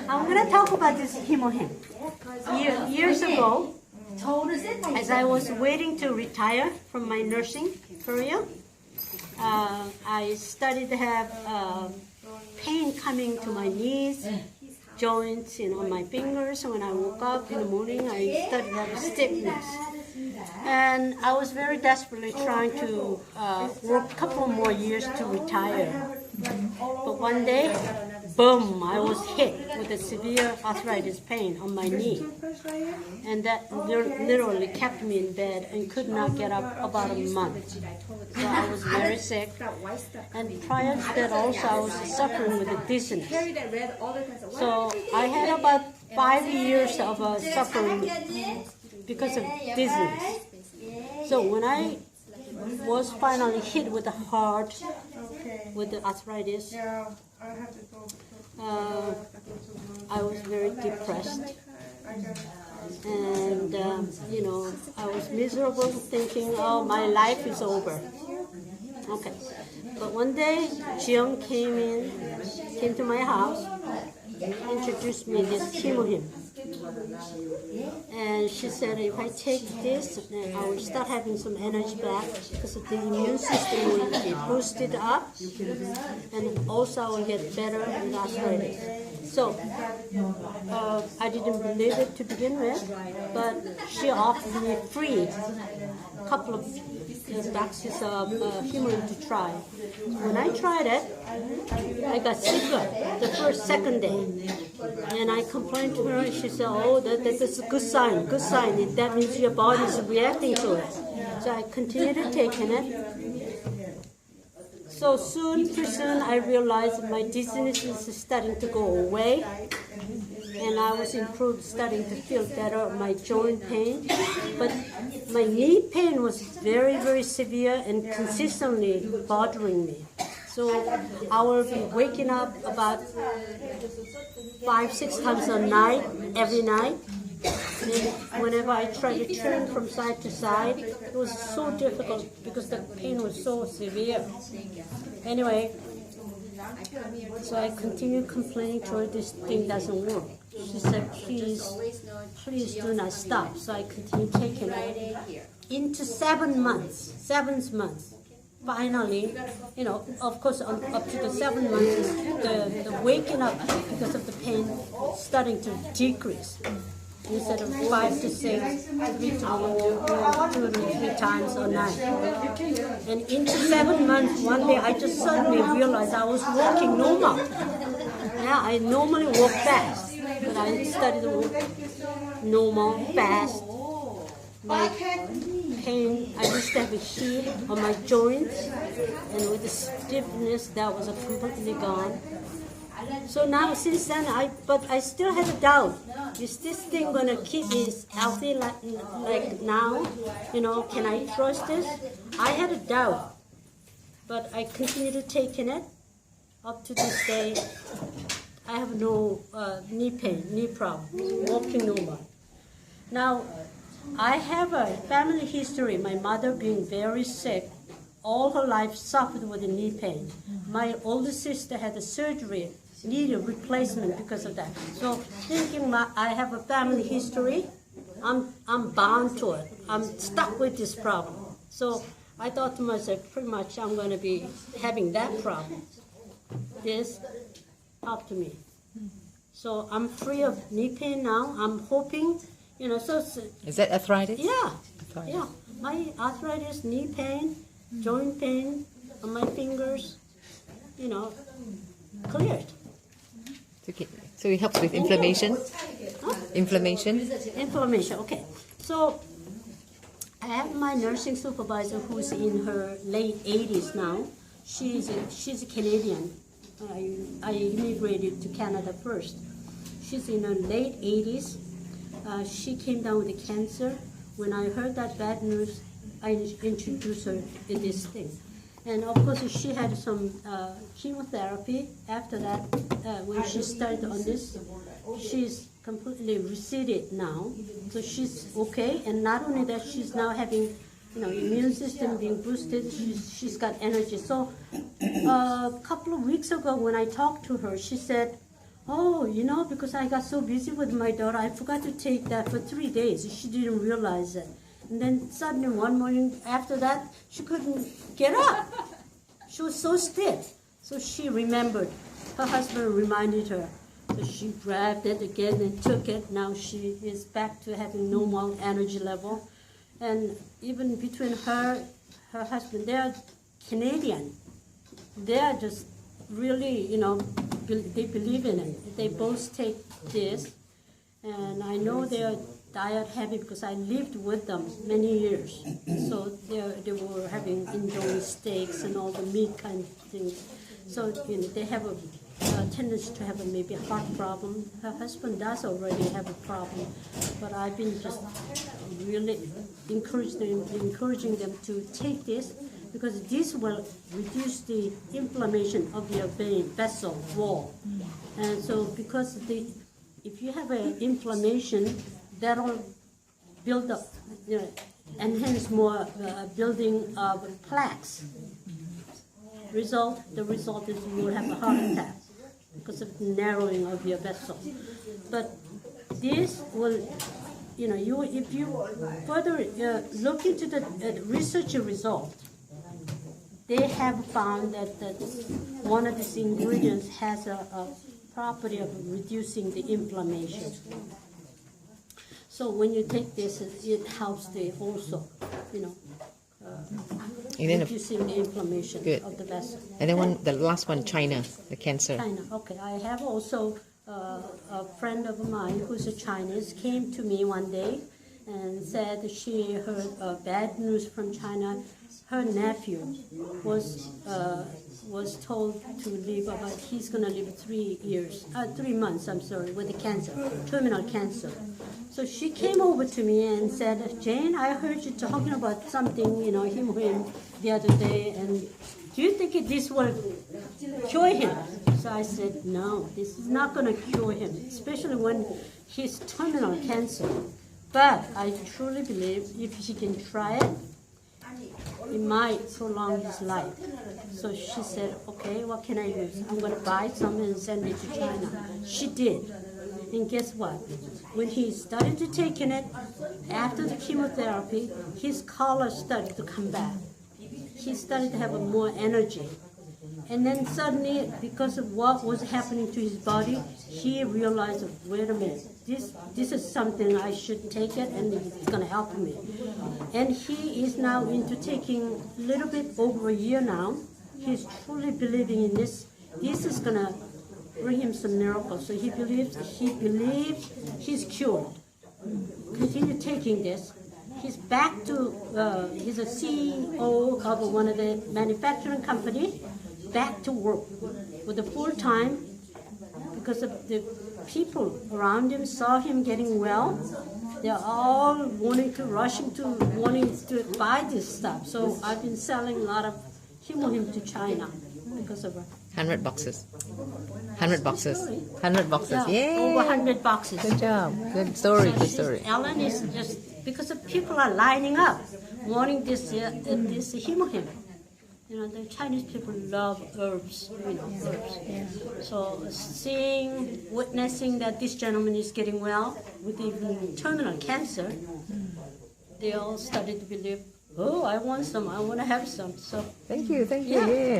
I'm going to talk about this HemoHIM. Years ago, as I was waiting to retire from my nursing career, I started to have pain coming to my knees, joints, my fingers. When I woke up in the morning, I started to have stiffness. And I was very desperately trying to work a couple more years to retire. But one day, boom, I was hit with a severe arthritis pain on my knee. And that literally kept me in bed and could not get up about a month. So I was very sick. And prior to that also, I was suffering with a dizziness. So I had about 5 years of suffering because of dizziness. So when I was finally hit with the heart, with the arthritis, I was very depressed. And, I was miserable thinking, oh, my life is over. Okay. But one day, Jiyoung came to my house, introduced me this HemoHIM. And she said, if I take this, then I will start having some energy back because the immune system will be boosted up, and also I will get better with arthritis. So I didn't believe it to begin with, but she offered me free a couple of boxes of HemoHIM to try. When I tried it, I got sicker the second day. And I complained to her, and she said, oh, that's a good sign, good sign. That means your body is reacting to it. So I continued taking it. So pretty soon I realized my dizziness is starting to go away. And I was improved, starting to feel better, my joint pain. But my knee pain was very, very severe and consistently bothering me. So I will be waking up about 5-6 times a night, every night. And whenever I try to turn from side to side, it was so difficult because the pain was so severe. Anyway, so I continued complaining to her, this thing doesn't work. She said, please do not stop. So I continued taking it. Into 7 months, 7th month, finally, of course, up to the 7 months, the waking up because of the pain starting to decrease. Instead of 5 to 6, 3 to 4, 2 to 3 times a night. And into 7 months, one day I just suddenly realized I was walking normal. Yeah, I normally walk fast, but I started to walk normal, fast. My pain, I used to have a heat on my joints, and with the stiffness, that was completely gone. So now, since then, but I still had a doubt. Is this thing gonna keep me healthy like now? Can I trust this? I had a doubt, but I continued taking it up to this day. I have no knee pain, knee problem, walking normal. Now, I have a family history. My mother being very sick, all her life suffered with knee pain. My older sister had a surgery, needed replacement because of that. So thinking I have a family history, I'm bound to it. I'm stuck with this problem. So I thought to myself, pretty much I'm going to be having that problem. This helped me. So I'm free of knee pain now. I'm hoping, Is that arthritis? Yeah. Arthritis. Yeah. My arthritis, knee pain, joint pain on my fingers, cleared. Okay. So it helps with inflammation? Huh? Inflammation? Inflammation, okay. So I have my nursing supervisor who's in her late 80s now. She's a Canadian. I immigrated to Canada first. She's in her late 80s. She came down with cancer. When I heard that bad news, I introduced her to this thing. And of course, she had some chemotherapy. After that, when she started on this, she's completely receded now. So she's okay. And not only that, she's now having, immune system being boosted. She's got energy. So a couple of weeks ago, when I talked to her, she said, oh, you know, because I got so busy with my daughter, I forgot to take that for 3 days. She didn't realize it. And then suddenly one morning after that, she couldn't get up. She was so stiff. So she remembered. Her husband reminded her. So she grabbed it again and took it. Now she is back to having normal energy level. And even between her husband, they are Canadian. They are just really, you know, they believe in it. They both take this. And I know they are diet heavy because I lived with them many years. So they were enjoying steaks and all the meat kind of things. So, you know, they have a tendency to have maybe a heart problem. Her husband does already have a problem, but I've been just really encouraging them to take this because this will reduce the inflammation of your vein vessel wall. And so because if you have an inflammation, that'll build up, you know, enhance more building of plaques. The result is you will have a heart attack because of the narrowing of your vessel. But this will, you know, if you further look into the research result, they have found that one of these ingredients has a property of reducing the inflammation. So when you take this, it helps also, you know, reducing the inflammation of the vessel. And then the last one, China, the cancer. China, okay. I have also a friend of mine who's a Chinese came to me one day and said she heard bad news from China. Her nephew was told to live he's going to live 3 months, with the cancer, terminal cancer. So she came over to me and said, Jane, I heard you talking about something, you know, HemoHIM the other day, and do you think this will cure him? So I said, no, this is not going to cure him, especially when he's terminal cancer. But I truly believe if she can try it, it might prolong his life. So she said, okay, what can I use? I'm going to buy some and send it to China. She did. And guess what? When he started to take it, after the chemotherapy, his color started to come back. He started to have more energy. And then suddenly, because of what was happening to his body, he realized, wait a minute, this is something I should take it and it's going to help me. And he is now into taking a little bit over a year now. He's truly believing in this. This is going to bring him some miracles. So he believes he's cured. Continue taking this. He's back to, he's a CEO of one of the manufacturing company, back to work with a full-time because of the people around him saw him getting well. They're all wanting to buy this stuff. So I've been selling a lot of HemoHIM to China because of 100 boxes. 100 boxes. 100 boxes. Yeah, over 100 boxes. Good job. Good story. So good story. Ellen is just because of people are lining up wanting this HemoHIM. You know, the Chinese people love herbs, you know, herbs. Yeah. So witnessing that this gentleman is getting well with even terminal cancer, they all started to believe, oh, I want some, I want to have some. So Thank you. Yeah. Yeah.